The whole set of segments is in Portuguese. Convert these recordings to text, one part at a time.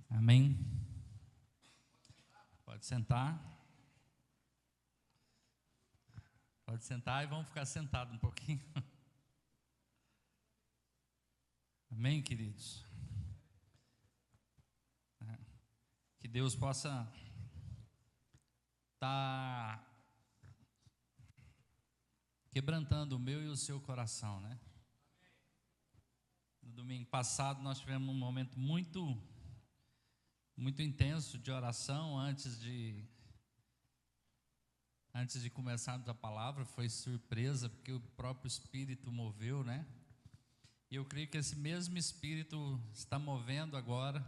Amém? Pode sentar. Pode sentar e vamos ficar sentados um pouquinho. Amém, queridos? Que Deus possa estar quebrantando o meu e o seu coração, né? No domingo passado nós tivemos um momento muito intenso de oração antes de começarmos a palavra. Foi surpresa porque o próprio Espírito moveu, né? E eu creio que esse mesmo Espírito está movendo agora.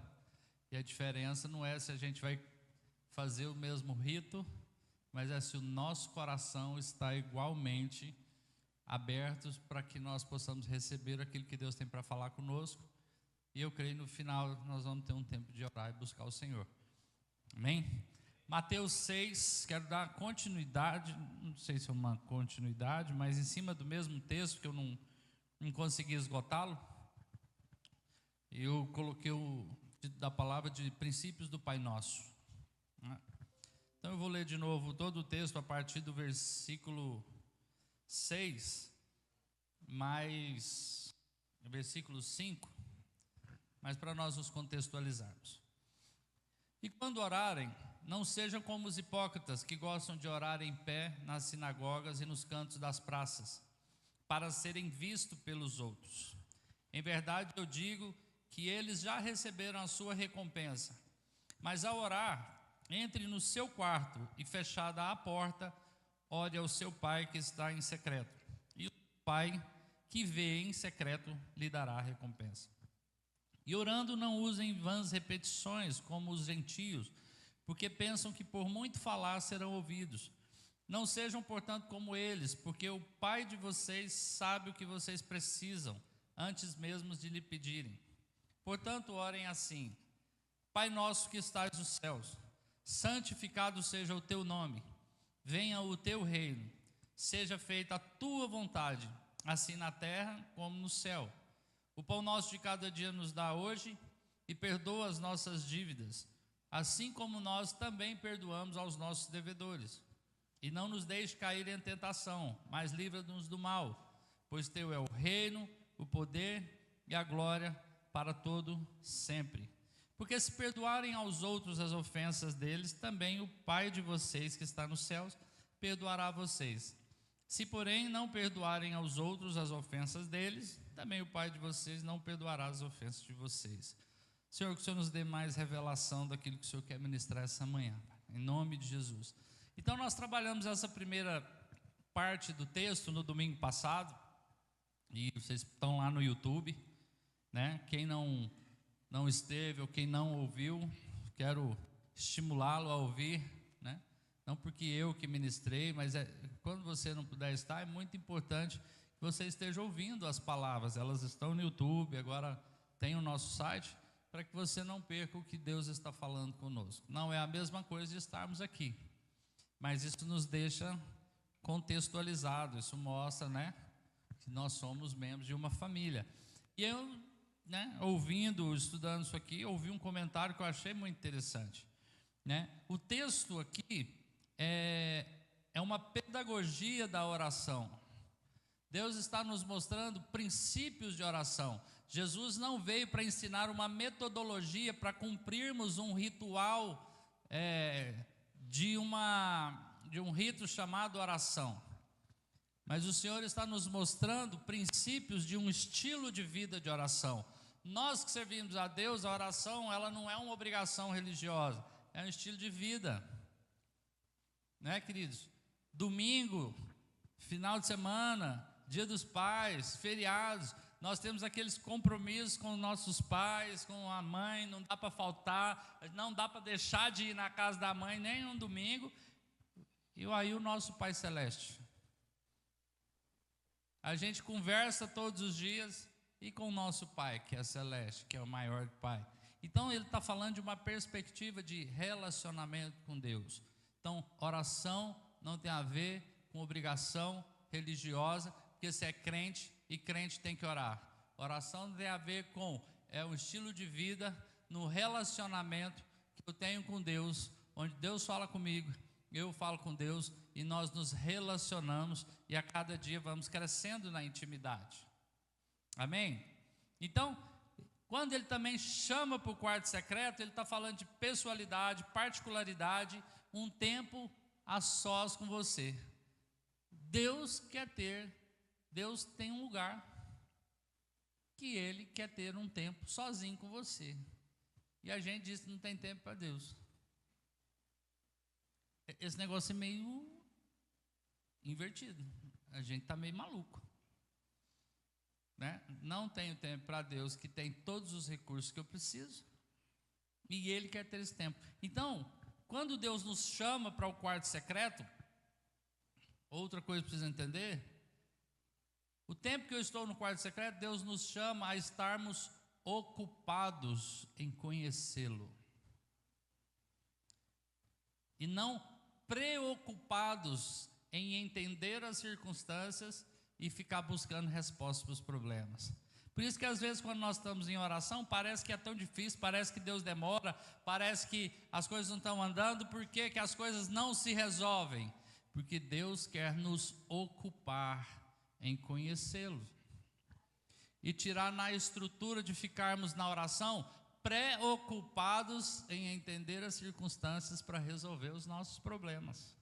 E a diferença não é se a gente vai fazer o mesmo rito, mas é se o nosso coração está igualmente aberto para que nós possamos receber aquilo que Deus tem para falar conosco. E eu creio no final nós vamos ter um tempo de orar e buscar o Senhor. Amém? Mateus 6, quero dar continuidade, não sei se é uma continuidade, mas em cima do mesmo texto que eu não consegui esgotá-lo. Eu coloquei o título da palavra de princípios do Pai Nosso. Então eu vou ler de novo todo o texto a partir do versículo 6, mais versículo 5, mas para nós nos contextualizarmos. E quando orarem, não sejam como os hipócritas que gostam de orar em pé nas sinagogas e nos cantos das praças, para serem vistos pelos outros. Em verdade eu digo que eles já receberam a sua recompensa. Mas ao orar, entre no seu quarto e, fechada a porta, ore ao seu Pai que está em secreto. E o Pai que vê em secreto lhe dará a recompensa. E orando, não usem vãs repetições como os gentios, porque pensam que por muito falar serão ouvidos. Não sejam, portanto, como eles, porque o Pai de vocês sabe o que vocês precisam, antes mesmo de lhe pedirem. Portanto, orem assim: Pai nosso que estais nos céus, santificado seja o teu nome, venha o teu reino, seja feita a tua vontade, assim na terra como no céu. O pão nosso de cada dia nos dá hoje, e perdoa as nossas dívidas, assim como nós também perdoamos aos nossos devedores. E não nos deixe cair em tentação, mas livra-nos do mal, pois teu é o reino, o poder e a glória para todo sempre. Porque se perdoarem aos outros as ofensas deles, também o Pai de vocês que está nos céus perdoará a vocês. Se, porém, não perdoarem aos outros as ofensas deles, também o Pai de vocês não perdoará as ofensas de vocês. Senhor, que o Senhor nos dê mais revelação daquilo que o Senhor quer ministrar essa manhã, em nome de Jesus. Então nós trabalhamos essa primeira parte do texto no domingo passado, e vocês estão lá no YouTube, né? Quem não esteve ou quem não ouviu, quero estimulá-lo a ouvir, né? Não porque eu que ministrei, mas quando você não puder estar, é muito importante que você esteja ouvindo as palavras. Elas estão no YouTube, agora tem o nosso site, para que você não perca o que Deus está falando conosco. Não é a mesma coisa de estarmos aqui, mas isso nos deixa contextualizado, isso mostra, né, que nós somos membros de uma família. E eu, ouvindo, estudando isso aqui, ouvi um comentário que eu achei muito interessante, né? O texto aqui é uma pedagogia da oração. Deus está nos mostrando princípios de oração. Jesus não veio para ensinar uma metodologia para cumprirmos um ritual de um rito chamado oração. Mas o Senhor está nos mostrando princípios de um estilo de vida de oração. Nós que servimos a Deus, a oração ela não é uma obrigação religiosa, é um estilo de vida, né, queridos? Domingo, final de semana, Dia dos Pais, feriados, nós temos aqueles compromissos com nossos pais, com a mãe, não dá para faltar, não dá para deixar de ir na casa da mãe nem um domingo. E aí o nosso Pai Celeste, a gente conversa todos os dias e com o nosso Pai, que é celeste, que é o maior Pai. Então ele está falando de uma perspectiva de relacionamento com Deus. Então oração não tem a ver com obrigação religiosa, porque você é crente e crente tem que orar. Oração não tem a ver com um estilo de vida no relacionamento que eu tenho com Deus, onde Deus fala comigo, eu falo com Deus e nós nos relacionamos e a cada dia vamos crescendo na intimidade. Amém? Então, quando ele também chama para o quarto secreto, ele está falando de pessoalidade, particularidade, um tempo a sós com você. Deus tem um lugar que Ele quer ter um tempo sozinho com você. E a gente diz que não tem tempo para Deus. Esse negócio é meio invertido. A gente está meio maluco, né? Não tenho tempo para Deus, que tem todos os recursos que eu preciso, e Ele quer ter esse tempo. Então, quando Deus nos chama para o quarto secreto, outra coisa que precisa entender, o tempo que eu estou no quarto secreto, Deus nos chama a estarmos ocupados em conhecê-lo, e não preocupados em entender as circunstâncias e ficar buscando respostas para os problemas. Por isso que às vezes quando nós estamos em oração, parece que é tão difícil, parece que Deus demora, parece que as coisas não estão andando. Por que que as coisas não se resolvem? Porque Deus quer nos ocupar em conhecê-lo e tirar na estrutura de ficarmos na oração preocupados em entender as circunstâncias para resolver os nossos problemas.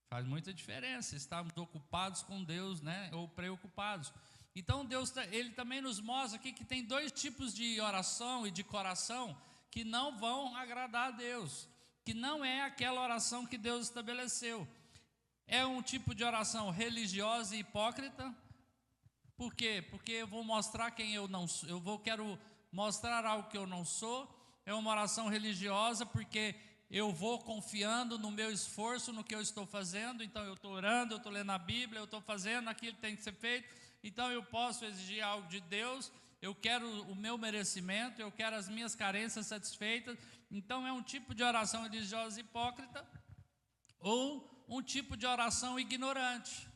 Faz muita diferença estarmos ocupados com Deus, né, ou preocupados. Então Deus, Ele também nos mostra aqui que tem dois tipos de oração e de coração que não vão agradar a Deus, que não é aquela oração que Deus estabeleceu. É um tipo de oração religiosa e hipócrita. Por quê? Porque eu vou mostrar quem eu não sou, quero mostrar algo que eu não sou. É uma oração religiosa porque eu vou confiando no meu esforço, no que eu estou fazendo. Então eu estou orando, eu estou lendo a Bíblia, eu estou fazendo aquilo que tem que ser feito. Então eu posso exigir algo de Deus, eu quero o meu merecimento, eu quero as minhas carências satisfeitas. Então é um tipo de oração religiosa hipócrita, ou um tipo de oração ignorante.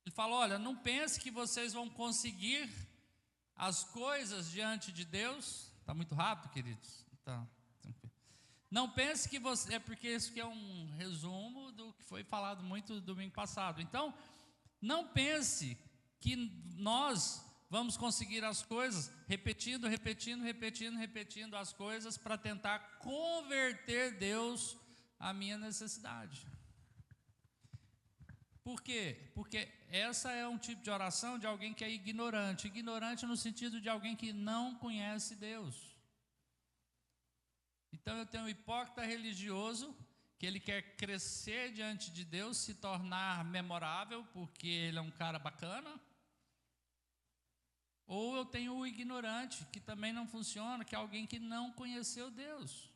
Ele fala: olha, não pense que vocês vão conseguir as coisas diante de Deus. Está muito rápido, queridos? Tá. Não pense que você... É porque isso aqui é um resumo do que foi falado muito no domingo passado. Então, não pense que nós vamos conseguir as coisas repetindo as coisas para tentar converter Deus à minha necessidade. Por quê? Porque essa é um tipo de oração de alguém que é ignorante. Ignorante no sentido de alguém que não conhece Deus. Então eu tenho um hipócrita religioso, que ele quer crescer diante de Deus, se tornar memorável, porque ele é um cara bacana. Ou eu tenho o ignorante, que também não funciona, que é alguém que não conheceu Deus.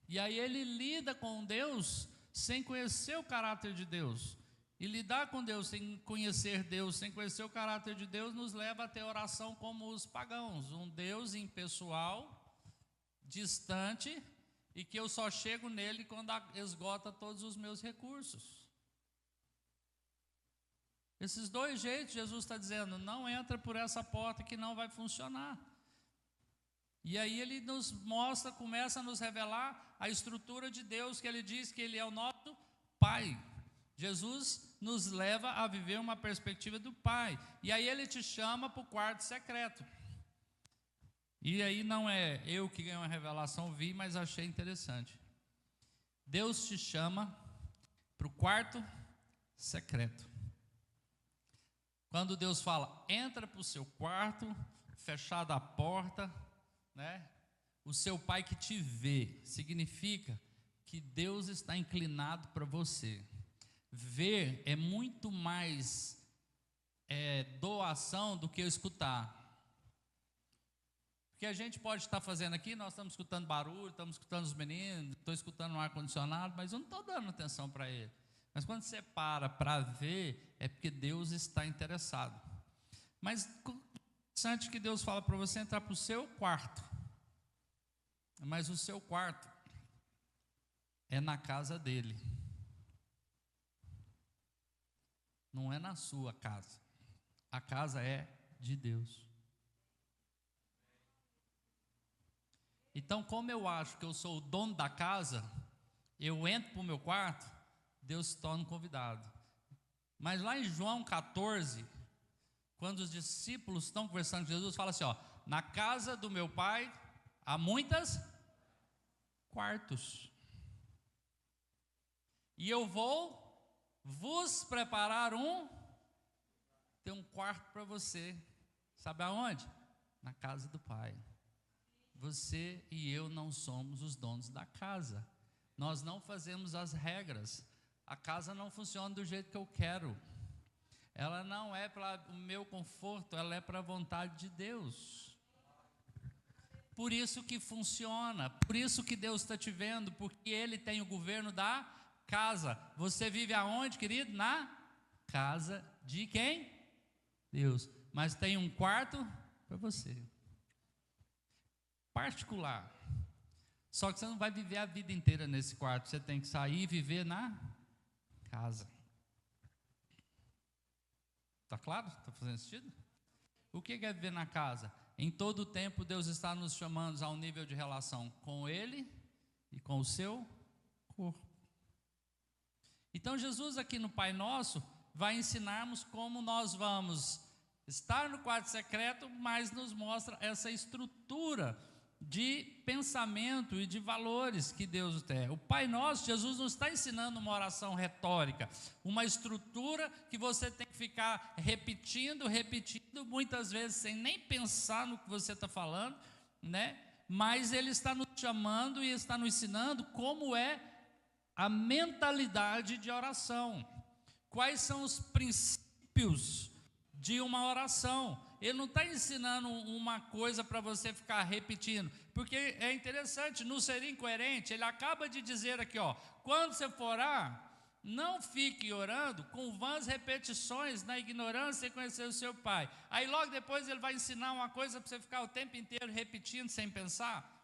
E aí ele lida com Deus sem conhecer o caráter de Deus. E lidar com Deus sem conhecer Deus, sem conhecer o caráter de Deus, nos leva a ter oração como os pagãos. Um Deus impessoal, distante, e que eu só chego nele quando esgota todos os meus recursos. Esses dois jeitos, Jesus está dizendo, não entra por essa porta que não vai funcionar. E aí ele nos mostra, começa a nos revelar a estrutura de Deus, que ele diz que ele é o nosso Pai. Jesus nos leva a viver uma perspectiva do Pai. E aí ele te chama para o quarto secreto. E aí não é eu que ganhei uma revelação, vi, mas achei interessante. Deus te chama para o quarto secreto. Quando Deus fala, entra para o seu quarto, fechada a porta, né? O seu Pai que te vê, significa que Deus está inclinado para você. Ver é muito mais doação do que escutar. Porque a gente pode estar fazendo aqui, nós estamos escutando barulho, estamos escutando os meninos, estou escutando um ar-condicionado, mas eu não estou dando atenção para ele. Mas quando você para ver, é porque Deus está interessado. Mas interessante que Deus fala para você entrar para o seu quarto. Mas o seu quarto é na casa dele. Não é na sua casa. A casa é de Deus. Então, como eu acho que eu sou o dono da casa, eu entro para o meu quarto, Deus se torna um convidado. Mas lá em João 14, quando os discípulos estão conversando com Jesus, fala assim, ó, na casa do meu pai há muitos quartos. E eu vou vos preparar tem um quarto para você. Sabe aonde? Na casa do Pai. Você e eu não somos os donos da casa. Nós não fazemos as regras. A casa não funciona do jeito que eu quero. Ela não é para o meu conforto, ela é para a vontade de Deus. Por isso que funciona, por isso que Deus está te vendo, porque Ele tem o governo da casa. Você vive aonde, querido? Na casa de quem? Deus. Mas tem um quarto para você, particular. Só que você não vai viver a vida inteira nesse quarto. Você tem que sair e viver na casa. Está claro? Está fazendo sentido? O que é viver na casa? Em todo o tempo Deus está nos chamando a um nível de relação com Ele e com o seu corpo. Então Jesus aqui no Pai Nosso vai ensinarmos como nós vamos estar no quarto secreto, mas nos mostra essa estrutura de pensamento e de valores que Deus tem. O Pai Nosso, Jesus não está ensinando uma oração retórica, uma estrutura que você tem que ficar repetindo, muitas vezes sem nem pensar no que você está falando, né? Mas Ele está nos chamando e está nos ensinando como é a mentalidade de oração. Quais são os princípios de uma oração? Ele não está ensinando uma coisa para você ficar repetindo, porque é interessante, não seria incoerente. Ele acaba de dizer aqui, ó, quando você for orar, não fique orando com vãs repetições na ignorância e conhecer o seu Pai. Aí logo depois ele vai ensinar uma coisa para você ficar o tempo inteiro repetindo sem pensar.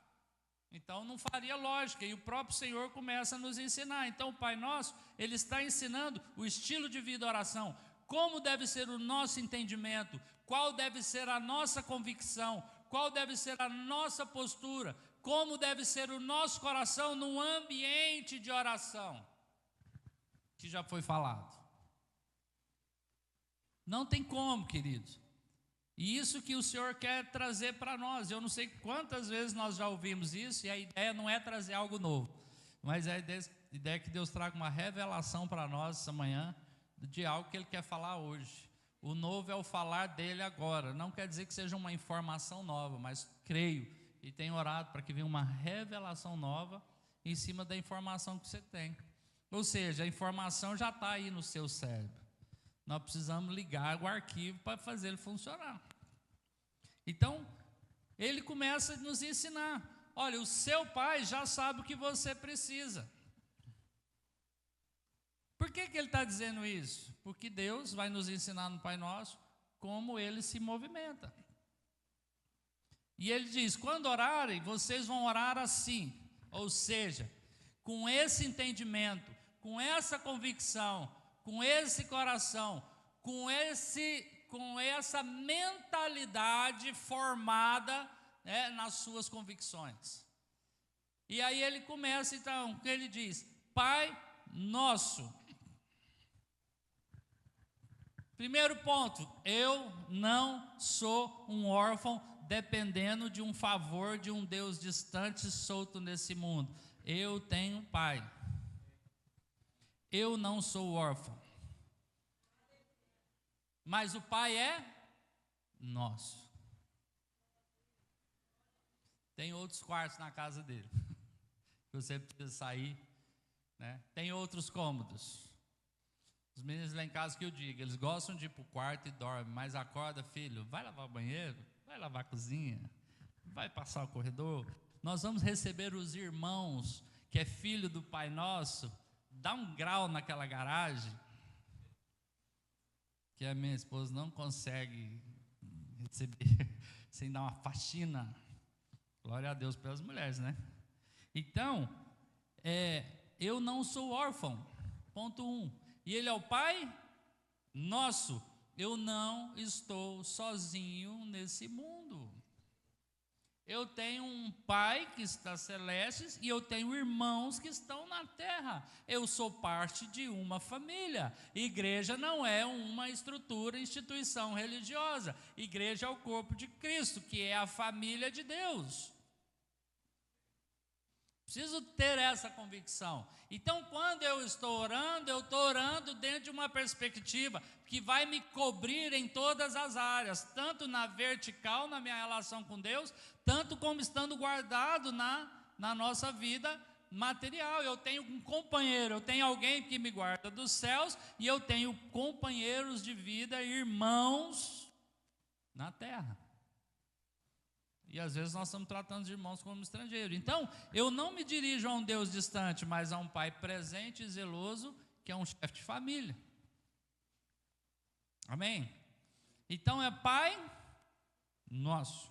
Então não faria lógica, e o próprio Senhor começa a nos ensinar. Então o Pai Nosso, Ele está ensinando o estilo de vida oração, como deve ser o nosso entendimento, qual deve ser a nossa convicção, qual deve ser a nossa postura, como deve ser o nosso coração num ambiente de oração, que já foi falado. Não tem como, queridos. E isso que o Senhor quer trazer para nós. Eu não sei quantas vezes nós já ouvimos isso, e a ideia não é trazer algo novo, mas a ideia é que Deus traga uma revelação para nós essa manhã, de algo que Ele quer falar hoje. O novo é o falar dEle agora. Não quer dizer que seja uma informação nova, mas creio e tenho orado para que venha uma revelação nova em cima da informação que você tem. Ou seja, a informação já está aí no seu cérebro. Nós precisamos ligar o arquivo para fazer ele funcionar. Então, ele começa a nos ensinar. Olha, o seu Pai já sabe o que você precisa. Por que ele está dizendo isso? Porque Deus vai nos ensinar no Pai Nosso como Ele se movimenta. E Ele diz, quando orarem, vocês vão orar assim. Ou seja, com esse entendimento, com essa convicção, com esse coração, com essa mentalidade formada, né, nas suas convicções. E aí ele começa então, ele diz, Pai Nosso. Primeiro ponto, eu não sou um órfão dependendo de um favor de um Deus distante solto nesse mundo. Eu tenho um Pai. Eu não sou órfão. Mas o Pai é nosso. Tem outros quartos na casa dele, que você precisa sair, né? Tem outros cômodos. Os meninos lá em casa que eu digo, eles gostam de ir para o quarto e dormem, mas acorda, filho, vai lavar o banheiro, vai lavar a cozinha, vai passar o corredor. Nós vamos receber os irmãos, que é filho do Pai Nosso, dá um grau naquela garagem, que a minha esposa não consegue receber sem dar uma faxina. Glória a Deus pelas mulheres, né? Então, eu não sou órfão, ponto 1. E Ele é o Pai Nosso. Eu não estou sozinho nesse mundo. Eu tenho um pai que está celeste e eu tenho irmãos que estão na terra. Eu sou parte de uma família. Igreja não é uma estrutura, instituição religiosa. Igreja é o corpo de Cristo, que é a família de Deus. Preciso ter essa convicção. Então, quando eu estou orando dentro de uma perspectiva que vai me cobrir em todas as áreas, tanto na vertical, na minha relação com Deus, tanto como estando guardado na nossa vida material. Eu tenho um companheiro, eu tenho alguém que me guarda dos céus, e eu tenho companheiros de vida, irmãos na terra. E às vezes nós estamos tratando de irmãos como estrangeiros. Então, eu não me dirijo a um Deus distante, mas a um Pai presente e zeloso, que é um chefe de família. Amém? Então é Pai nosso.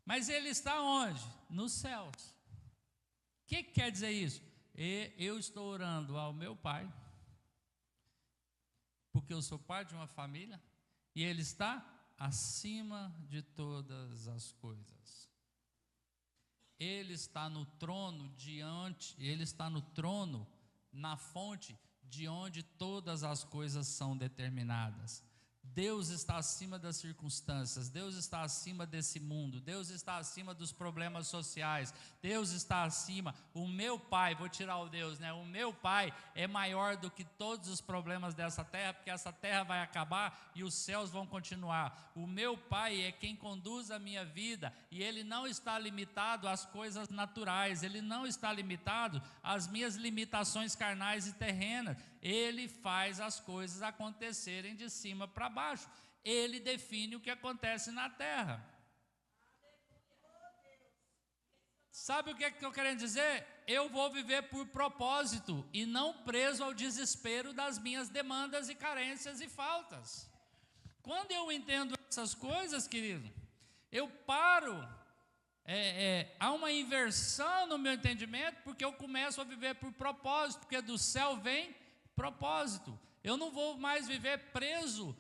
Mas Ele está onde? Nos céus. O que quer dizer isso? Eu estou orando ao meu Pai, porque eu sou parte de uma família, e Ele está acima de todas as coisas. Ele está no trono Ele está no trono, na fonte de onde todas as coisas são determinadas. Deus está acima das circunstâncias, Deus está acima desse mundo, Deus está acima dos problemas sociais, Deus está acima. O meu Pai, vou tirar o Deus, né? O meu Pai é maior do que todos os problemas dessa terra, porque essa terra vai acabar e os céus vão continuar. O meu Pai é quem conduz a minha vida, e Ele não está limitado às coisas naturais, Ele não está limitado às minhas limitações carnais e terrenas. Ele faz as coisas acontecerem de cima para baixo. Ele define o que acontece na terra. Sabe o que eu estou querendo dizer? Eu vou viver por propósito e não preso ao desespero das minhas demandas e carências e faltas. Quando eu entendo essas coisas, querido, eu paro. Há uma inversão no meu entendimento, porque eu começo a viver por propósito, porque do céu vem propósito. Eu não vou mais viver preso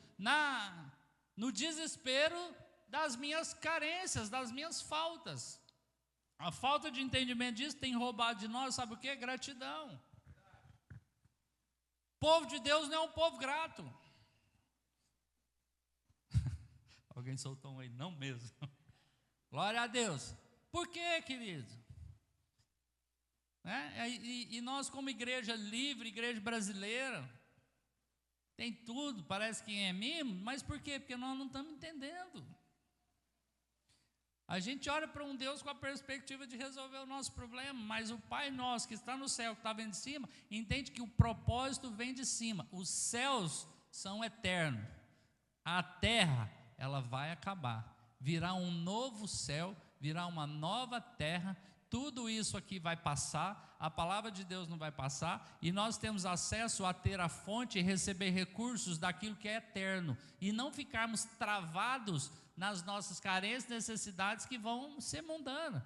no desespero das minhas carências, das minhas faltas. A falta de entendimento disso tem roubado de nós, sabe o que? Gratidão. O povo de Deus não é um povo grato. Alguém soltou um aí, não mesmo. Glória a Deus. Por quê, querido? E nós, como igreja livre, igreja brasileira, tem tudo, parece que é mimo, mas por quê? Porque nós não estamos entendendo. A gente olha para um Deus com a perspectiva de resolver o nosso problema, mas o Pai nosso que está no céu, que está vendo de cima, entende que o propósito vem de cima. Os céus são eternos, a terra, ela vai acabar, virá um novo céu, virá uma nova terra. Tudo isso aqui vai passar, a palavra de Deus não vai passar, e nós temos acesso a ter a fonte e receber recursos daquilo que é eterno, e não ficarmos travados nas nossas carências e necessidades que vão ser mundanas.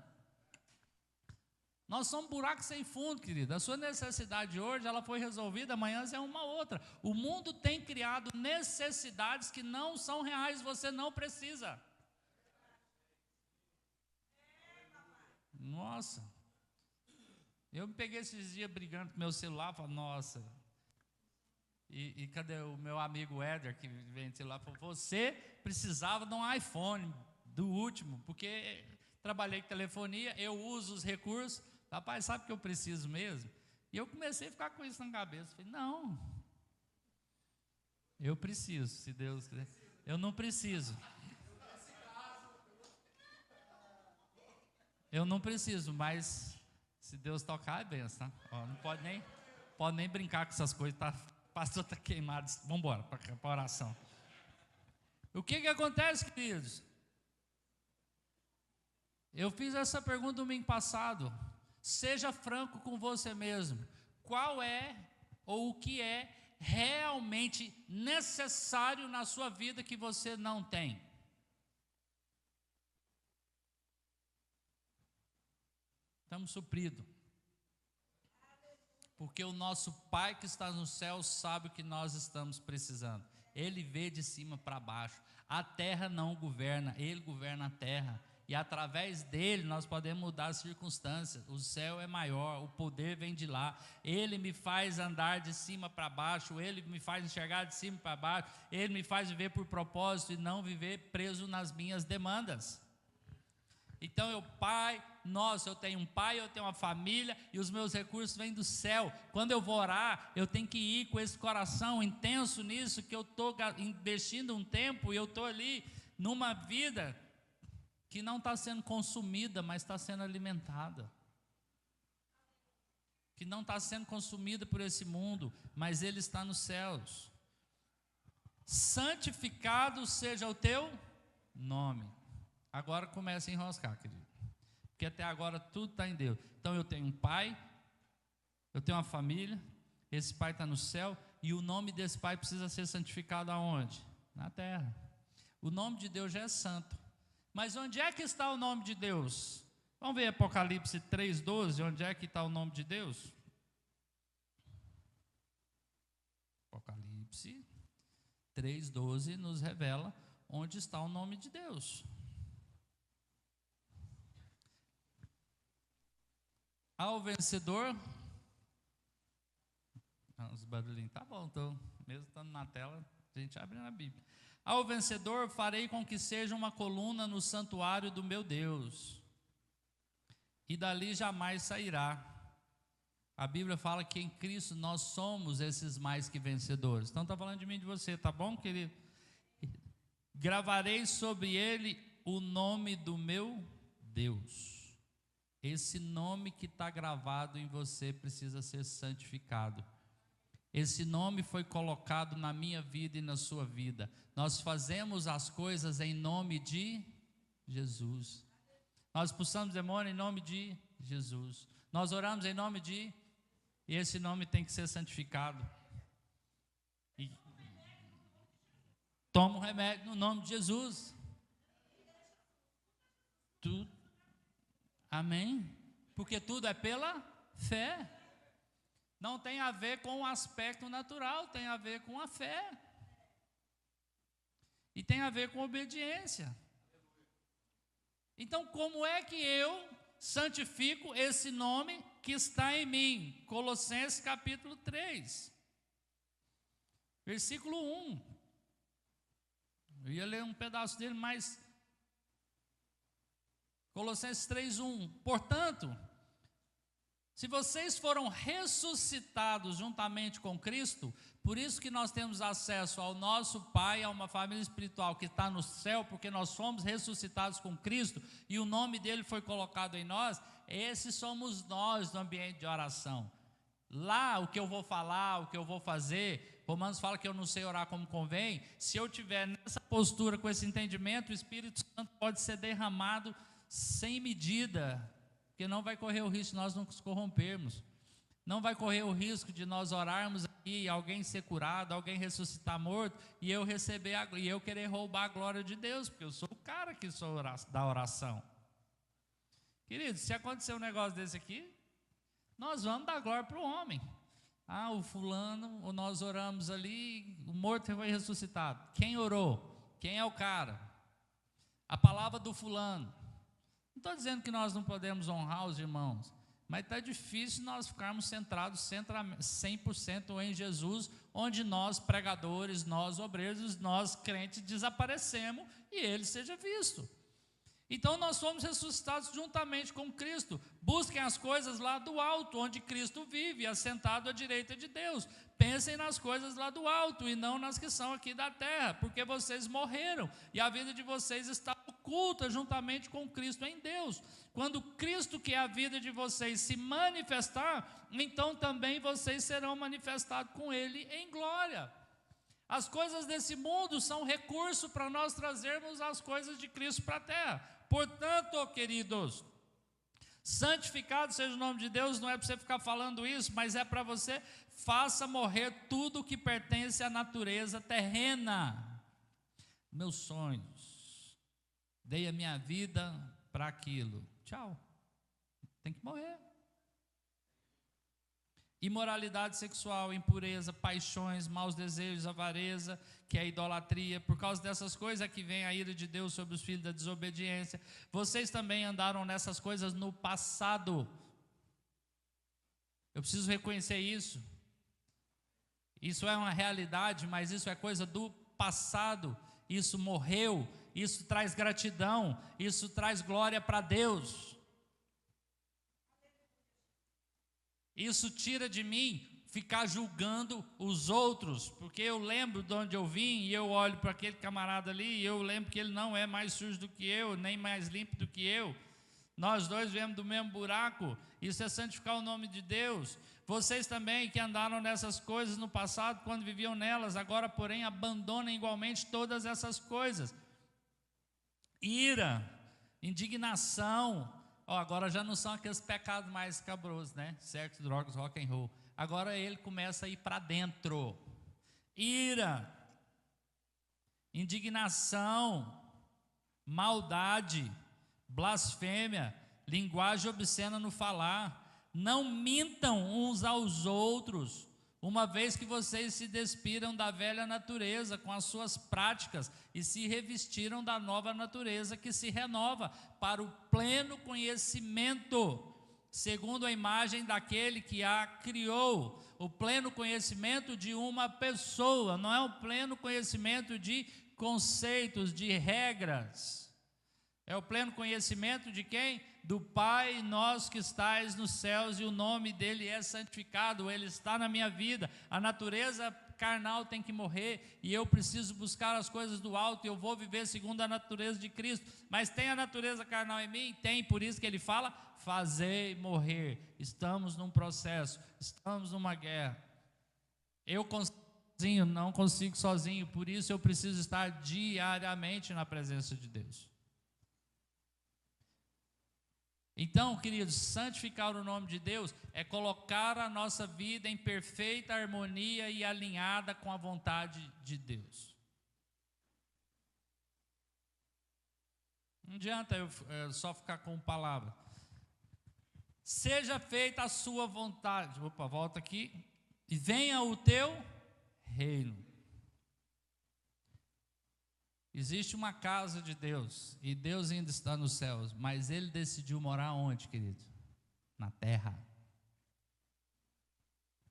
Nós somos buracos sem fundo, querido. A sua necessidade hoje, ela foi resolvida, amanhã é uma outra. O mundo tem criado necessidades que não são reais, você não precisa. Nossa, eu me peguei esses dias brigando com meu celular, falei, nossa, e cadê o meu amigo Éder, que vende lá, falou, você precisava de um iPhone, do último, porque trabalhei com telefonia, eu uso os recursos, rapaz, sabe que eu preciso mesmo? E eu comecei a ficar com isso na cabeça, falei, não, eu preciso, se Deus quiser, eu não preciso. Eu não preciso, mas se Deus tocar é benção, tá? Ó, não pode nem brincar com essas coisas, tá? O pastor está queimado, vamos embora para a oração. O que acontece, queridos? Eu fiz essa pergunta domingo passado. Seja franco com você mesmo. Qual é ou o que é realmente necessário na sua vida que você não tem? Estamos supridos, porque o nosso Pai que está no céu sabe o que nós estamos precisando. Ele vê de cima para baixo. A terra não governa, Ele governa a terra. E através dele nós podemos mudar as circunstâncias. O céu é maior, o poder vem de lá. Ele me faz andar de cima para baixo, ele me faz enxergar de cima para baixo, ele me faz viver por propósito e não viver preso nas minhas demandas. Então eu tenho um pai, eu tenho uma família e os meus recursos vêm do céu. Quando eu vou orar, eu tenho que ir com esse coração intenso nisso, que eu estou investindo um tempo e eu estou ali numa vida que não está sendo consumida, mas está sendo alimentada. Que não está sendo consumida por esse mundo, mas ele está nos céus. Santificado seja o teu nome. Agora começa a enroscar, querido. Porque até agora tudo está em Deus. Então eu tenho um pai, eu tenho uma família, esse pai está no céu, e o nome desse pai precisa ser santificado aonde? Na terra. O nome de Deus já é santo. Mas onde é que está o nome de Deus? Vamos ver Apocalipse 3,12, onde é que está o nome de Deus? Apocalipse 3,12 nos revela onde está o nome de Deus. Ao vencedor, os barulhinhos, tá bom, então, mesmo estando na tela, a gente abre na Bíblia. Ao vencedor farei com que seja uma coluna no santuário do meu Deus, e dali jamais sairá. A Bíblia fala que em Cristo nós somos esses mais que vencedores. Então está falando de mim e de você, tá bom, querido? Gravarei sobre ele o nome do meu Deus. Esse nome que está gravado em você precisa ser santificado. Esse nome foi colocado na minha vida e na sua vida. Nós fazemos as coisas em nome de Jesus. Nós expulsamos demônio em nome de Jesus. Nós oramos em nome de... E esse nome tem que ser santificado. E toma um remédio no nome de Jesus. Tudo. Amém? Porque tudo é pela fé. Não tem a ver com o aspecto natural, tem a ver com a fé. E tem a ver com obediência. Então, como é que eu santifico esse nome que está em mim? Colossenses capítulo 3, versículo 1. Eu ia ler um pedaço dele, mas... Colossenses 3:1. Portanto, se vocês foram ressuscitados juntamente com Cristo, por isso que nós temos acesso ao nosso Pai, a uma família espiritual que está no céu, porque nós fomos ressuscitados com Cristo e o nome dele foi colocado em nós. Esses somos nós no ambiente de oração. Lá o que eu vou falar, o que eu vou fazer, Romanos fala que eu não sei orar como convém. Se eu tiver nessa postura, com esse entendimento, o Espírito Santo pode ser derramado sem medida, porque não vai correr o risco de nós nos corrompermos, não vai correr o risco de nós orarmos aqui, alguém ser curado, alguém ressuscitar morto, e eu receber e eu querer roubar a glória de Deus, porque eu sou o cara que sou da oração. Querido, se acontecer um negócio desse aqui, nós vamos dar glória para o homem. O fulano, ou nós oramos ali, o morto foi ressuscitado. Quem orou? Quem é o cara? A palavra do fulano. Não estou dizendo que nós não podemos honrar os irmãos, mas está difícil nós ficarmos centrados 100% em Jesus, onde nós pregadores, nós obreiros, nós crentes desaparecemos e ele seja visto. Então nós fomos ressuscitados juntamente com Cristo. Busquem as coisas lá do alto, onde Cristo vive, assentado à direita de Deus. Pensem nas coisas lá do alto e não nas que são aqui da terra, porque vocês morreram e a vida de vocês está oculta juntamente com Cristo em Deus. Quando Cristo, que é a vida de vocês, se manifestar, então também vocês serão manifestados com Ele em glória. As coisas desse mundo são recurso para nós trazermos as coisas de Cristo para a terra. Portanto, queridos, santificado seja o nome de Deus, não é para você ficar falando isso, mas é para você, faça morrer tudo que pertence à natureza terrena. Meus sonhos, dei a minha vida para aquilo, tchau, tem que morrer. imoralidade sexual, impureza, paixões, maus desejos, avareza, que é a idolatria. Por causa dessas coisas é que vem a ira de Deus sobre os filhos da desobediência. Vocês também andaram nessas coisas no passado. Eu preciso reconhecer isso. Isso é uma realidade, mas isso é coisa do passado. Isso morreu, isso traz gratidão, isso traz glória para Deus. Isso tira de mim ficar julgando os outros, porque eu lembro de onde eu vim e eu olho para aquele camarada ali e eu lembro que ele não é mais sujo do que eu, nem mais limpo do que eu. Nós dois viemos do mesmo buraco. Isso é santificar o nome de Deus. Vocês também que andaram nessas coisas no passado, quando viviam nelas, agora, porém, abandonem igualmente todas essas coisas. Ira, indignação. Agora já não são aqueles pecados mais escabrosos, né? Sexo, drogas, rock and roll. Agora ele começa a ir para dentro. Ira, indignação, maldade, blasfêmia, linguagem obscena no falar. Não mintam uns aos outros, uma vez que vocês se despiram da velha natureza com as suas práticas e se revestiram da nova natureza que se renova para o pleno conhecimento, segundo a imagem daquele que a criou. O pleno conhecimento de uma pessoa, não é o pleno conhecimento de conceitos, de regras. É o pleno conhecimento de quem? Do Pai nosso que estais nos céus, e o nome dele é santificado. Ele está na minha vida. A natureza carnal tem que morrer e eu preciso buscar as coisas do alto, e eu vou viver segundo a natureza de Cristo. Mas tem a natureza carnal em mim? Tem, por isso que ele fala, fazei morrer. Estamos num processo, estamos numa guerra. Eu sozinho não consigo sozinho, por isso eu preciso estar diariamente na presença de Deus. Então, queridos, santificar o nome de Deus é colocar a nossa vida em perfeita harmonia e alinhada com a vontade de Deus. Não adianta eu só ficar com palavra. Seja feita a sua vontade. Opa, volta aqui. E venha o teu reino. Existe uma casa de Deus, e Deus ainda está nos céus, mas Ele decidiu morar onde, querido? Na terra.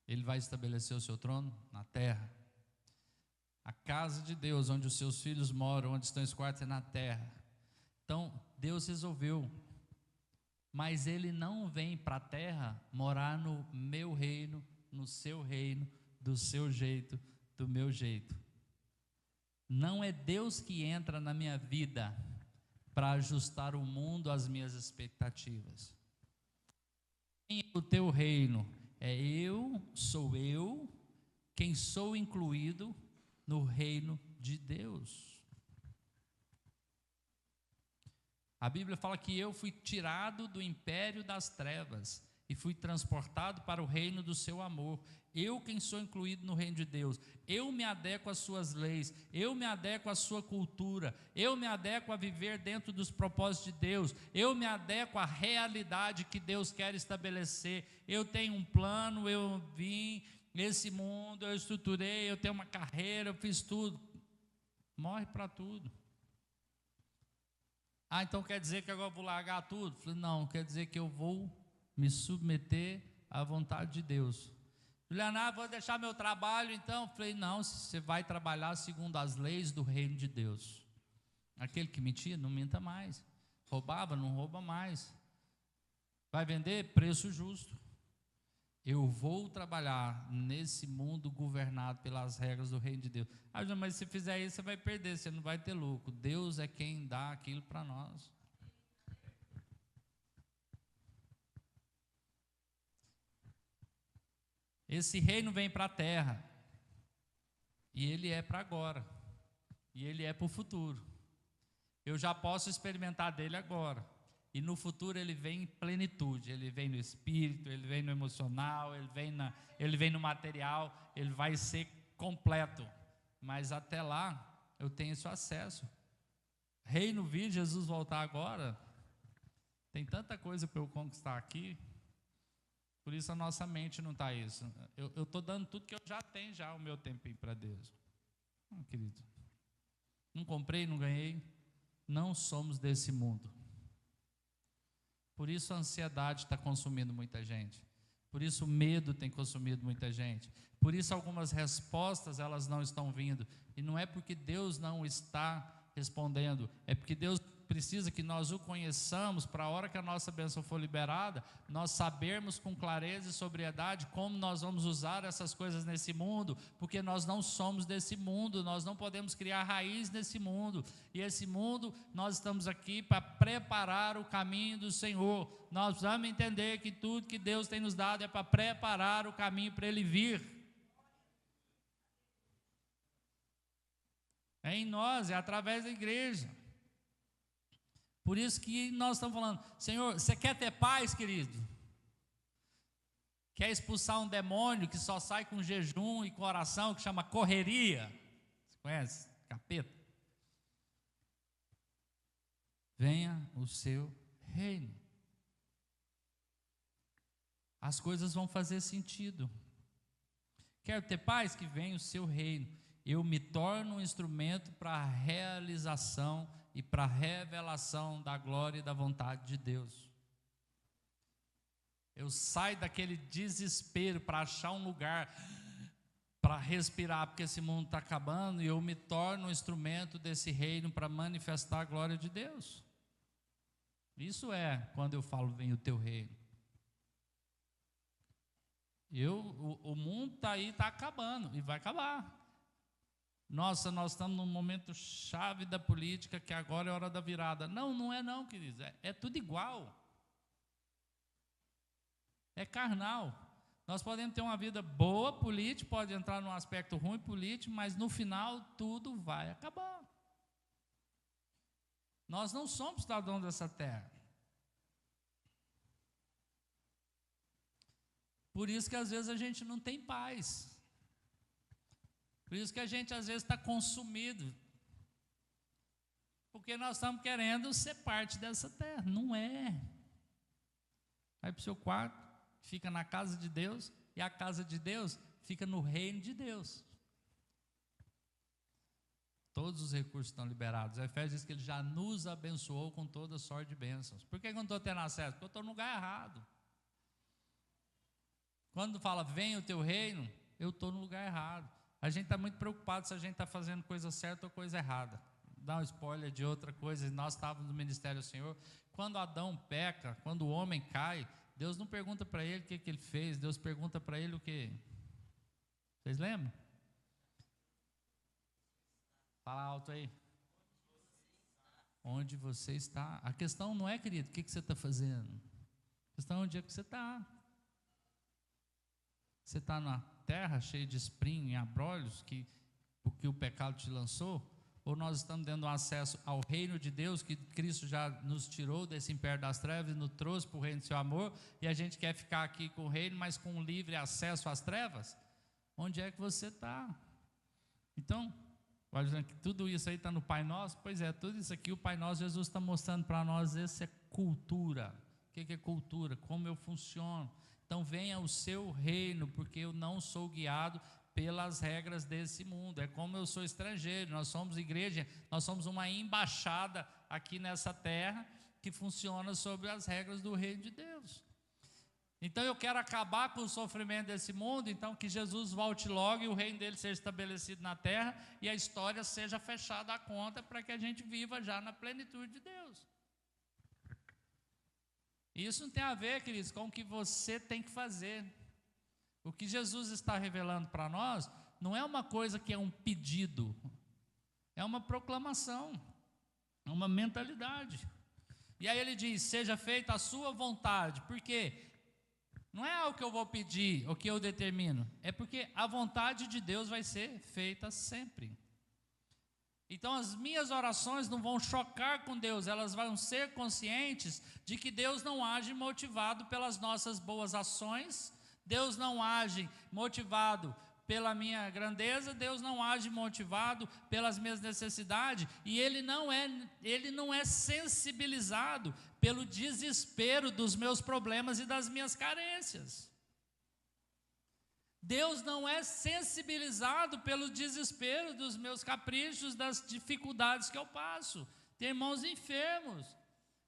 Ele vai estabelecer o seu trono na terra. A casa de Deus, onde os seus filhos moram, onde estão os quartos, é na terra. Então, Deus resolveu, mas Ele não vem para a terra morar no meu reino, no seu reino, do seu jeito, do meu jeito. Não é Deus que entra na minha vida para ajustar o mundo às minhas expectativas. O teu reino é sou eu, quem sou incluído no reino de Deus. A Bíblia fala que eu fui tirado do império das trevas e fui transportado para o reino do seu amor. Eu quem sou incluído no reino de Deus, eu me adequo às suas leis, eu me adequo à sua cultura, eu me adequo a viver dentro dos propósitos de Deus, eu me adequo à realidade que Deus quer estabelecer. Eu tenho um plano, eu vim nesse mundo, eu estruturei, eu tenho uma carreira, eu fiz tudo. Morre para tudo. Então quer dizer que agora eu vou largar tudo? Falei, não, quer dizer que eu vou me submeter à vontade de Deus. Juliana, vou deixar meu trabalho então? Falei, não, você vai trabalhar segundo as leis do reino de Deus. Aquele que mentia, não minta mais. Roubava, não rouba mais. Vai vender? Preço justo. Eu vou trabalhar nesse mundo governado pelas regras do reino de Deus. Mas se fizer isso, você vai perder, você não vai ter lucro. Deus é quem dá aquilo para nós. Esse reino vem para a terra, e ele é para agora, e ele é para o futuro. Eu já posso experimentar dele agora, e no futuro ele vem em plenitude. Ele vem no espírito, ele vem no emocional, ele vem no material, ele vai ser completo. Mas até lá eu tenho esse acesso. Reino vir, Jesus voltar agora, tem tanta coisa para eu conquistar aqui. Por Por isso a nossa mente não está isso. Eu estou dando tudo que eu já tenho, já o meu tempinho para Deus. Querido, não comprei, não ganhei. Não somos desse mundo. Por isso a ansiedade está consumindo muita gente. Por isso o medo tem consumido muita gente. Por isso algumas respostas elas não estão vindo. E não é porque Deus não está respondendo, é porque Deus precisa que nós o conheçamos, para a hora que a nossa bênção for liberada, nós sabermos com clareza e sobriedade como nós vamos usar essas coisas nesse mundo, porque nós não somos desse mundo, nós não podemos criar raiz nesse mundo, e esse mundo, nós estamos aqui para preparar o caminho do Senhor. Nós precisamos entender que tudo que Deus tem nos dado é para preparar o caminho para Ele vir. É em nós, é através da igreja. Por isso que nós estamos falando, Senhor, você quer ter paz, querido? Quer expulsar um demônio que só sai com jejum e com oração, que chama correria? Você conhece? Capeta. Venha o seu reino. As coisas vão fazer sentido. Quer ter paz? Que venha o seu reino. Eu me torno um instrumento para a realização e para a revelação da glória e da vontade de Deus. Eu saio daquele desespero para achar um lugar para respirar, porque esse mundo está acabando, e eu me torno um instrumento desse reino para manifestar a glória de Deus. Isso é quando eu falo, vem o teu reino. O mundo está aí, está acabando, e vai acabar. Nossa, nós estamos num momento chave da política, que agora é hora da virada. Não, não é não, queridos, é tudo igual. É carnal. Nós podemos ter uma vida boa política, pode entrar num aspecto ruim político, mas no final tudo vai acabar. Nós não somos cidadãos dessa terra. Por isso que às vezes a gente não tem paz. Por isso que a gente às vezes está consumido. Porque nós estamos querendo ser parte dessa terra. Não é. Vai para o seu quarto, fica na casa de Deus, e a casa de Deus fica no reino de Deus. Todos os recursos estão liberados. A Efésios diz que Ele já nos abençoou com toda sorte de bênçãos. Por que eu não estou tendo acesso? Porque eu estou no lugar errado. Quando fala, vem o teu reino, eu estou no lugar errado. A gente está muito preocupado se a gente está fazendo coisa certa ou coisa errada. Dá um spoiler de outra coisa. Nós estávamos no ministério do Senhor. Quando Adão peca, quando o homem cai, Deus não pergunta para ele o que ele fez. Deus pergunta para ele o quê? Vocês lembram? Fala alto aí. Onde você está? A questão não é, querido, o que você está fazendo. A questão é onde é que você está. Você está na terra cheia de espinho e abrolhos, porque o pecado te lançou? Ou nós estamos dando acesso ao reino de Deus, que Cristo já nos tirou desse império das trevas e nos trouxe para o reino do seu amor, e a gente quer ficar aqui com o reino, mas com livre acesso às trevas? Onde é que você está? Então, vai dizendo que tudo isso aí está no Pai Nosso? Pois é, tudo isso aqui o Pai Nosso, Jesus está mostrando para nós, isso é cultura. O que é cultura? Como eu funciono? Então venha o seu reino, porque eu não sou guiado pelas regras desse mundo. É como eu sou estrangeiro, nós somos igreja, nós somos uma embaixada aqui nessa terra que funciona sobre as regras do reino de Deus. Então eu quero acabar com o sofrimento desse mundo, então que Jesus volte logo e o reino dele seja estabelecido na terra e a história seja fechada à conta para que a gente viva já na plenitude de Deus. Isso não tem a ver, queridos, com o que você tem que fazer. O que Jesus está revelando para nós não é uma coisa que é um pedido, é uma proclamação, é uma mentalidade. E aí ele diz, seja feita a sua vontade. Por quê? Não é algo que eu vou pedir, o que eu determino, é porque a vontade de Deus vai ser feita sempre. Então as minhas orações não vão chocar com Deus, elas vão ser conscientes de que Deus não age motivado pelas nossas boas ações, Deus não age motivado pela minha grandeza, Deus não age motivado pelas minhas necessidades, e Ele não é sensibilizado pelo desespero dos meus problemas e das minhas carências. Deus não é sensibilizado pelo desespero dos meus caprichos, das dificuldades que eu passo. Tem irmãos enfermos.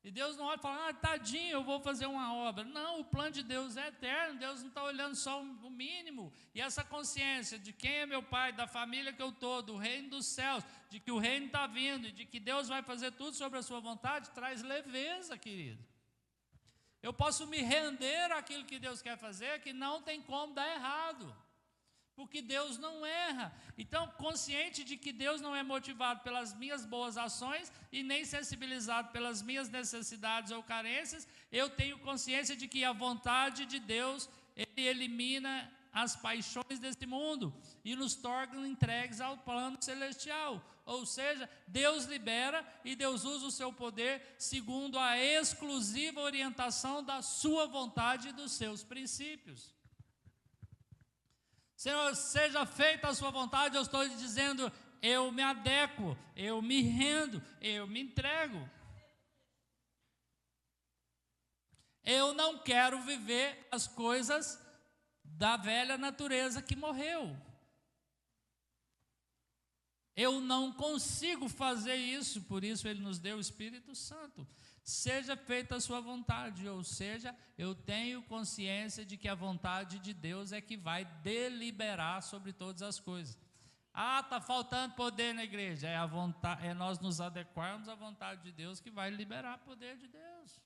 E Deus não olha e fala, tadinho, eu vou fazer uma obra. Não, o plano de Deus é eterno, Deus não está olhando só o mínimo. E essa consciência de quem é meu pai, da família que eu estou, do reino dos céus, de que o reino está vindo, e de que Deus vai fazer tudo sobre a sua vontade, traz leveza, querido. Eu posso me render àquilo que Deus quer fazer, que não tem como dar errado. Porque Deus não erra. Então, consciente de que Deus não é motivado pelas minhas boas ações e nem sensibilizado pelas minhas necessidades ou carências, eu tenho consciência de que a vontade de Deus, Ele elimina as paixões deste mundo e nos torna entregues ao plano celestial. Ou seja, Deus libera e Deus usa o seu poder segundo a exclusiva orientação da sua vontade e dos seus princípios. Senhor, seja feita a sua vontade, eu estou lhe dizendo, eu me adequo, eu me rendo, eu me entrego. Eu não quero viver as coisas da velha natureza que morreu. Eu não consigo fazer isso, por isso Ele nos deu o Espírito Santo. Seja feita a sua vontade, ou seja, eu tenho consciência de que a vontade de Deus é que vai deliberar sobre todas as coisas. Está faltando poder na igreja. É nós nos adequarmos à vontade de Deus que vai liberar o poder de Deus.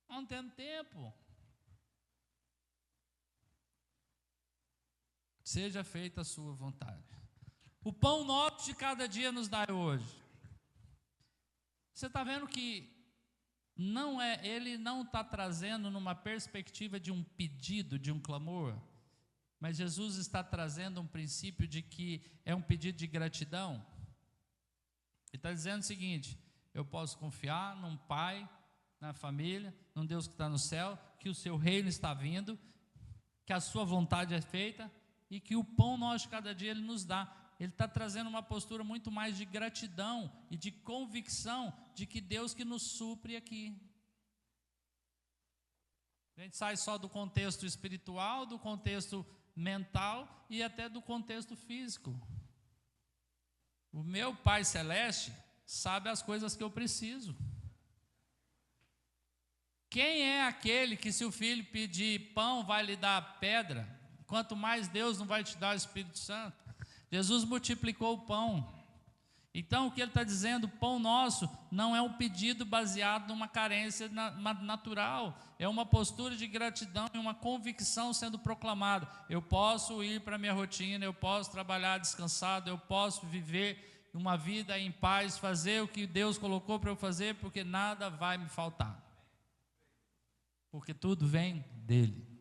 Não temos tempo. Seja feita a sua vontade. O pão nosso de cada dia nos dai hoje. Você está vendo que ele não está trazendo numa perspectiva de um pedido, de um clamor, mas Jesus está trazendo um princípio de que é um pedido de gratidão. Ele está dizendo o seguinte: eu posso confiar num Pai, na família, num Deus que está no céu, que o seu reino está vindo, que a sua vontade é feita e que o pão nosso de cada dia Ele nos dá. Ele está trazendo uma postura muito mais de gratidão e de convicção de que Deus que nos supre aqui. A gente sai só do contexto espiritual, do contexto mental e até do contexto físico. O meu Pai Celeste sabe as coisas que eu preciso. Quem é aquele que, se o filho pedir pão, vai lhe dar pedra? Quanto mais Deus não vai te dar o Espírito Santo? Jesus multiplicou o pão. Então, o que ele está dizendo, o pão nosso não é um pedido baseado numa carência natural, é uma postura de gratidão e uma convicção sendo proclamada. Eu posso ir para a minha rotina, eu posso trabalhar descansado, eu posso viver uma vida em paz, fazer o que Deus colocou para eu fazer, porque nada vai me faltar. Porque tudo vem dele.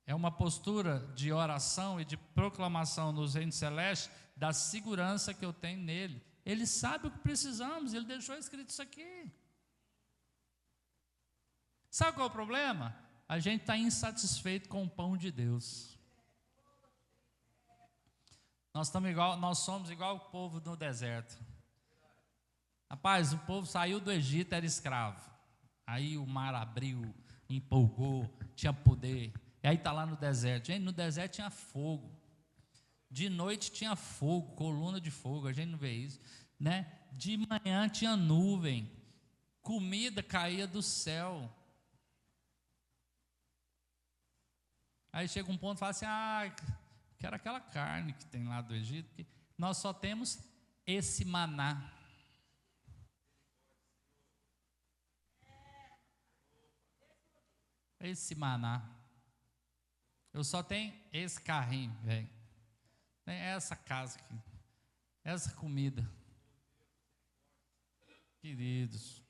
É uma postura de oração e de proclamação nos reinos celestes da segurança que eu tenho nele. Ele sabe o que precisamos, ele deixou escrito isso aqui. Sabe qual é o problema? A gente está insatisfeito com o pão de Deus. Nós somos igual o povo no deserto. Rapaz, o povo saiu do Egito, era escravo. Aí o mar abriu, empolgou, tinha poder. E aí está lá no deserto. Gente, no deserto tinha fogo. De noite tinha fogo, coluna de fogo, a gente não vê isso, né? De manhã tinha nuvem, comida caía do céu. Aí chega um ponto e fala assim: quero aquela carne que tem lá do Egito, que nós só temos esse maná. Esse maná. Eu só tenho esse carrinho, velho. Tem essa casa aqui. Essa comida. Queridos.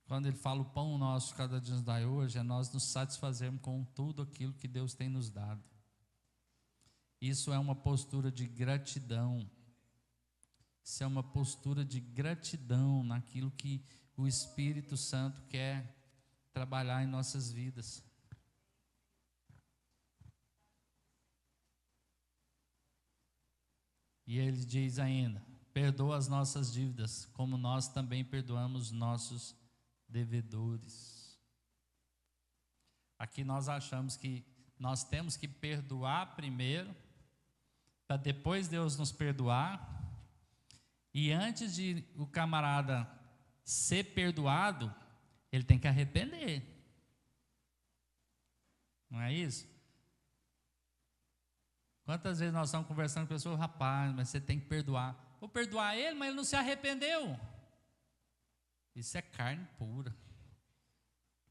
Quando ele fala o pão nosso cada dia nos dai hoje, é nós nos satisfazermos com tudo aquilo que Deus tem nos dado. Isso é uma postura de gratidão. Isso é uma postura de gratidão naquilo que o Espírito Santo quer trabalhar em nossas vidas. E ele diz ainda: perdoa as nossas dívidas, como nós também perdoamos nossos devedores. Aqui nós achamos que nós temos que perdoar primeiro, para depois Deus nos perdoar. E antes de o camarada ser perdoado, ele tem que arrepender. Não é isso? Quantas vezes nós estamos conversando com pessoas, rapaz, mas você tem que perdoar. Vou perdoar ele, mas ele não se arrependeu. Isso é carne pura.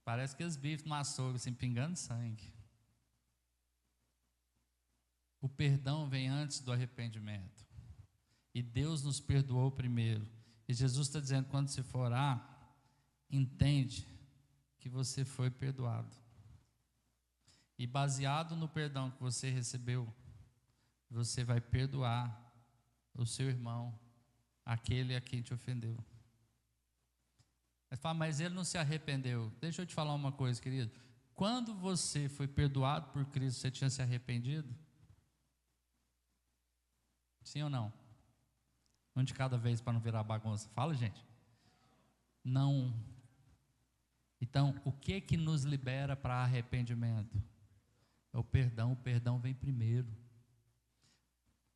Parece que os bifes no açougue, assim, pingando sangue. O perdão vem antes do arrependimento. E Deus nos perdoou primeiro. E Jesus está dizendo, quando você for orar, entende que você foi perdoado. E baseado no perdão que você recebeu, você vai perdoar o seu irmão, aquele a quem te ofendeu. Mas fala, mas ele não se arrependeu. Deixa eu te falar uma coisa, querido. Quando você foi perdoado por Cristo, você tinha se arrependido? Sim ou não? Um de cada vez para não virar bagunça. Fala, gente. Não. Então, o que nos libera para arrependimento? É o perdão vem primeiro.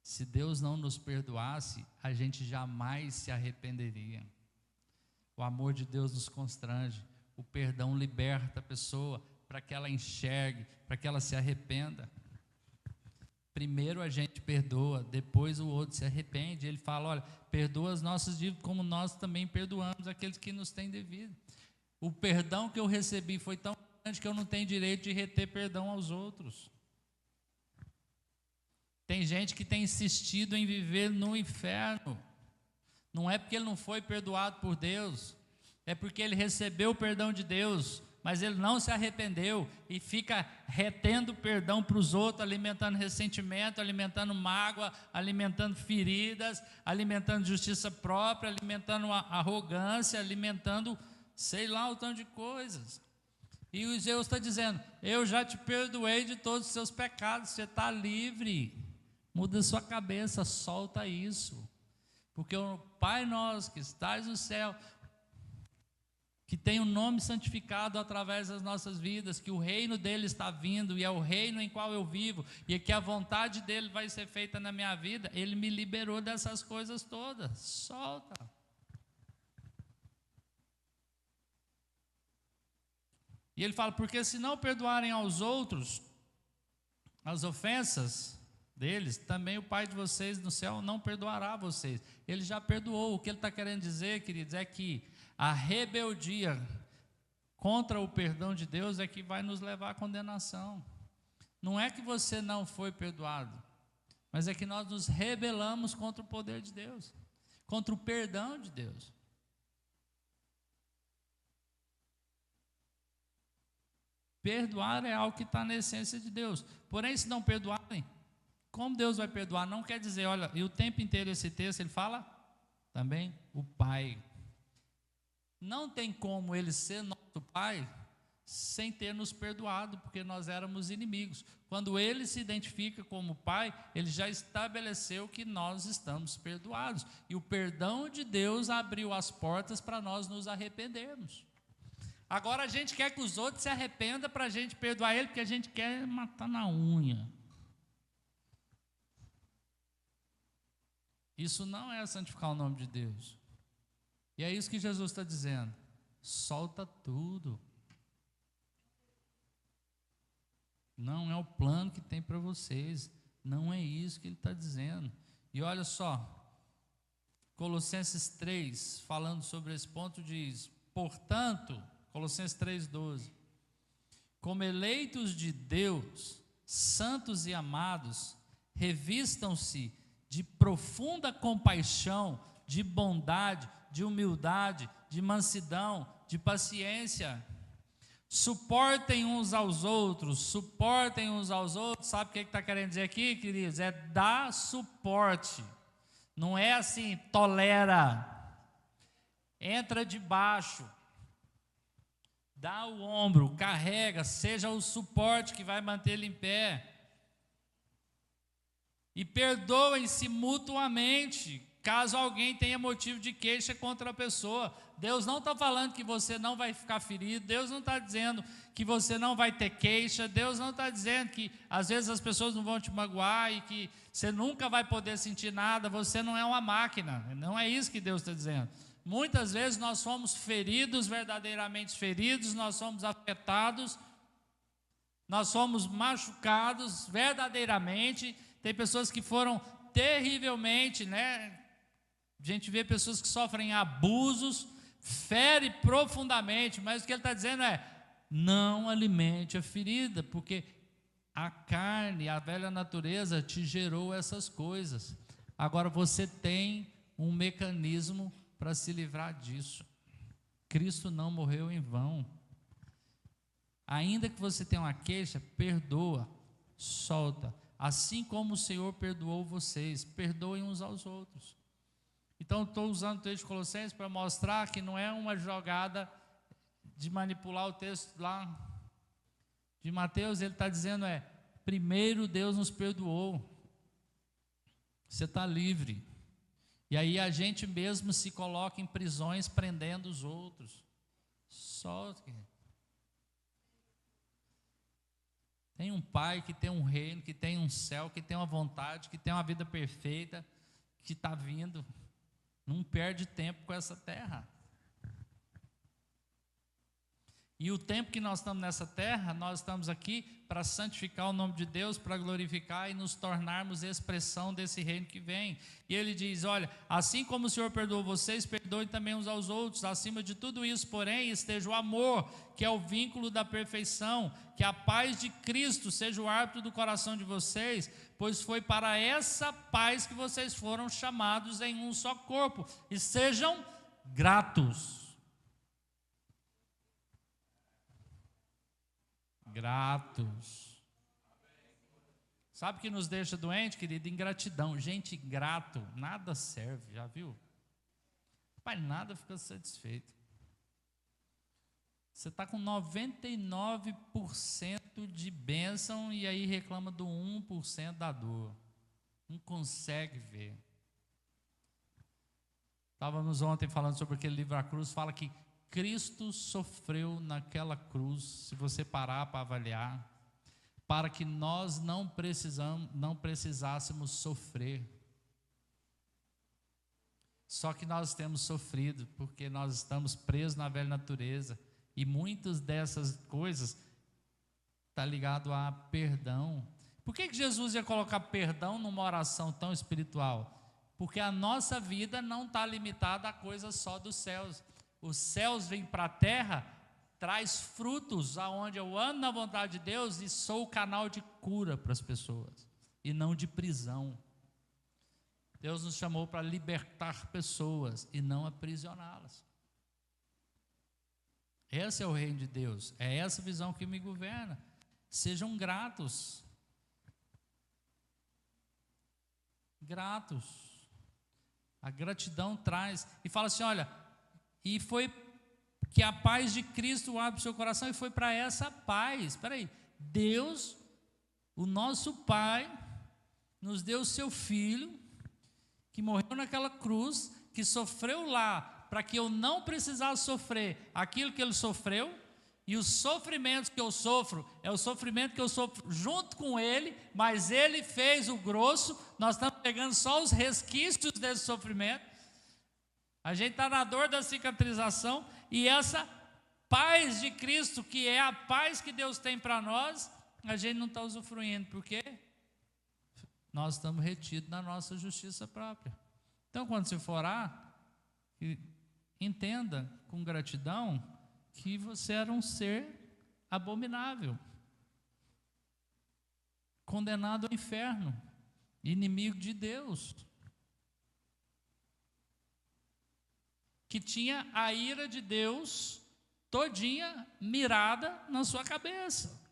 Se Deus não nos perdoasse, a gente jamais se arrependeria. O amor de Deus nos constrange. O perdão liberta a pessoa para que ela enxergue, para que ela se arrependa. Primeiro a gente perdoa, depois o outro se arrepende. Ele fala, olha, perdoa as nossas dívidas como nós também perdoamos aqueles que nos têm devido. O perdão que eu recebi foi tão grande que eu não tenho direito de reter perdão aos outros. Tem gente que tem insistido em viver no inferno. Não é porque ele não foi perdoado por Deus, é porque ele recebeu o perdão de Deus, mas ele não se arrependeu e fica retendo perdão para os outros, alimentando ressentimento, alimentando mágoa, alimentando feridas, alimentando justiça própria, alimentando arrogância, alimentando sei lá o tanto de coisas. E o Deus está dizendo, eu já te perdoei de todos os seus pecados, você está livre. Muda sua cabeça, solta isso. Porque o Pai nosso que estás no céu, que tem o nome santificado através das nossas vidas, que o reino dele está vindo, e é o reino em qual eu vivo, e que a vontade dele vai ser feita na minha vida, ele me liberou dessas coisas todas. Solta. E ele fala, porque se não perdoarem aos outros as ofensas deles, também o Pai de vocês no céu não perdoará vocês. Ele já perdoou. O que ele está querendo dizer, queridos, é que a rebeldia contra o perdão de Deus é que vai nos levar à condenação. Não é que você não foi perdoado, mas é que nós nos rebelamos contra o poder de Deus, contra o perdão de Deus. Perdoar é algo que está na essência de Deus. Porém, se não perdoarem, como Deus vai perdoar? Não quer dizer, olha, e o tempo inteiro esse texto, ele fala também o Pai. Não tem como ele ser nosso Pai sem ter nos perdoado, porque nós éramos inimigos. Quando ele se identifica como Pai, ele já estabeleceu que nós estamos perdoados. E o perdão de Deus abriu as portas para nós nos arrependermos. Agora a gente quer que os outros se arrependam para a gente perdoar ele, porque a gente quer matar na unha. Isso não é santificar o nome de Deus. E é isso que Jesus está dizendo. Solta tudo. Não é o plano que tem para vocês. Não é isso que ele está dizendo. E olha só, Colossenses 3, falando sobre esse ponto, diz, portanto, Colossenses 3,12, como eleitos de Deus, santos e amados, revistam-se de profunda compaixão, de bondade, de humildade, de mansidão, de paciência. Suportem uns aos outros, Sabe o que está querendo dizer aqui, queridos? É dar suporte. Não é assim, tolera. Entra debaixo. Dá o ombro, carrega, seja o suporte que vai manter ele em pé. E perdoem-se mutuamente, caso alguém tenha motivo de queixa contra a pessoa. Deus não está falando que você não vai ficar ferido, Deus não está dizendo que você não vai ter queixa, Deus não está dizendo que às vezes as pessoas não vão te magoar e que você nunca vai poder sentir nada, você não é uma máquina, não é isso que Deus está dizendo. Muitas vezes nós somos feridos, verdadeiramente feridos, nós somos afetados, nós somos machucados verdadeiramente. Tem pessoas que foram terrivelmente, né? A gente vê pessoas que sofrem abusos, fere profundamente, mas o que ele está dizendo é: não alimente a ferida, porque a carne, a velha natureza te gerou essas coisas. Agora você tem um mecanismo para se livrar disso. Cristo não morreu em vão. Ainda que você tenha uma queixa, perdoa, solta. Assim como o Senhor perdoou vocês, perdoem uns aos outros. Então, estou usando o texto de Colossenses para mostrar que não é uma jogada de manipular o texto lá de Mateus. Ele está dizendo primeiro Deus nos perdoou, você está livre. E aí a gente mesmo se coloca em prisões prendendo os outros. Solte. Tem um pai que tem um reino, que tem um céu, que tem uma vontade, que tem uma vida perfeita, que está vindo. Não perde tempo com essa terra. E o tempo que nós estamos nessa terra, nós estamos aqui para santificar o nome de Deus, para glorificar e nos tornarmos expressão desse reino que vem. E ele diz: olha, assim como o Senhor perdoou vocês, perdoem também uns aos outros. Acima de tudo isso, porém, esteja o amor, que é o vínculo da perfeição. Que a paz de Cristo seja o árbitro do coração de vocês, pois foi para essa paz que vocês foram chamados em um só corpo. E sejam gratos. Gratos. Sabe o que nos deixa doente, querido? Ingratidão. Gente ingrato, nada serve, já viu? Pai, nada fica satisfeito. Você está com 99% de bênção e aí reclama do 1% da dor. Não consegue ver. Estávamos ontem falando sobre aquele livro A Cruz, fala que Cristo sofreu naquela cruz, se você parar para avaliar, para que nós não precisássemos sofrer. Só que nós temos sofrido, porque nós estamos presos na velha natureza, e muitas dessas coisas está ligado a perdão. Por que Jesus ia colocar perdão numa oração tão espiritual? Porque a nossa vida não está limitada a coisas só dos céus. Os céus vêm para a terra, traz frutos, aonde eu ando na vontade de Deus e sou o canal de cura para as pessoas, e não de prisão. Deus nos chamou para libertar pessoas e não aprisioná-las. Esse é o reino de Deus, é essa visão que me governa. Sejam gratos. Gratos. A gratidão traz, e fala assim: olha, e foi que a paz de Cristo abre o seu coração, e foi para essa paz. Espera aí, Deus, o nosso Pai, nos deu o seu Filho, que morreu naquela cruz, que sofreu lá, para que eu não precisasse sofrer aquilo que Ele sofreu, e os sofrimentos que eu sofro, é o sofrimento que eu sofro junto com Ele, mas Ele fez o grosso, nós estamos pegando só os resquícios desse sofrimento. A gente está na dor da cicatrização, e essa paz de Cristo, que é a paz que Deus tem para nós, a gente não está usufruindo, porque nós estamos retidos na nossa justiça própria. Então, quando você for orar, entenda com gratidão que você era um ser abominável, condenado ao inferno, inimigo de Deus, que tinha a ira de Deus todinha mirada na sua cabeça.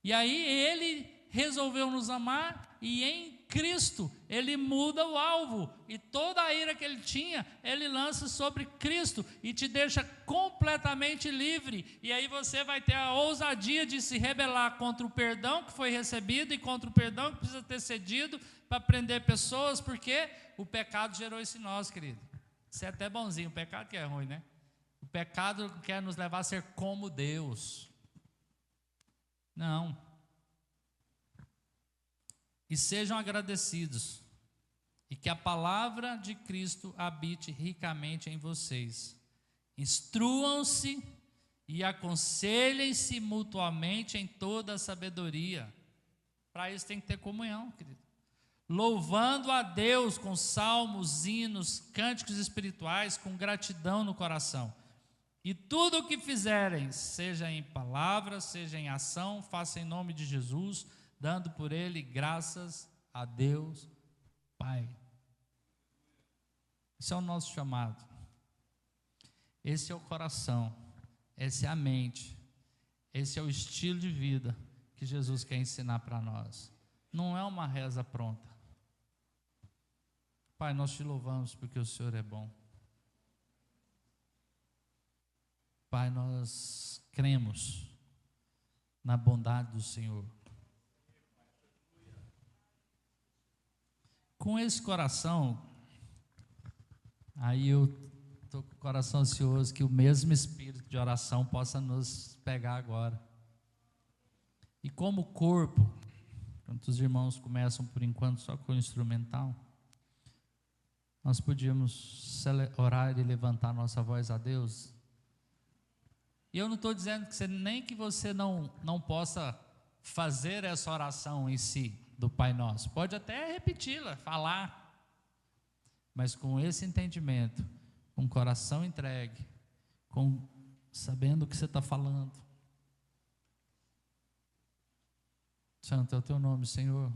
E aí Ele resolveu nos amar, e em Cristo, ele muda o alvo, e toda a ira que ele tinha, ele lança sobre Cristo, e te deixa completamente livre, e aí você vai ter a ousadia de se rebelar contra o perdão que foi recebido, e contra o perdão que precisa ter cedido, para prender pessoas, porque o pecado gerou isso em nós, querido. Isso é até bonzinho, o pecado que é ruim, né? O pecado quer nos levar a ser como Deus. Não. E sejam agradecidos, e que a palavra de Cristo habite ricamente em vocês. Instruam-se e aconselhem-se mutuamente em toda a sabedoria. Para isso tem que ter comunhão, querido. Louvando a Deus com salmos, hinos, cânticos espirituais, com gratidão no coração. E tudo o que fizerem, seja em palavra, seja em ação, faça em nome de Jesus, dando por ele graças a Deus Pai. Esse é o nosso chamado. Esse é o coração, essa é a mente, esse é o estilo de vida que Jesus quer ensinar para nós. Não é uma reza pronta. Pai, nós te louvamos porque o Senhor é bom. Pai, nós cremos na bondade do Senhor. Com esse coração, aí eu estou com o coração ansioso que o mesmo espírito de oração possa nos pegar agora. E como corpo, quando os irmãos começam por enquanto só com o instrumental, nós podíamos orar e levantar nossa voz a Deus. E eu não estou dizendo que você não possa fazer essa oração em si, do Pai Nosso. Pode até repeti-la, falar, mas com esse entendimento, com o coração entregue, sabendo o que você está falando. Santo é o teu nome, Senhor.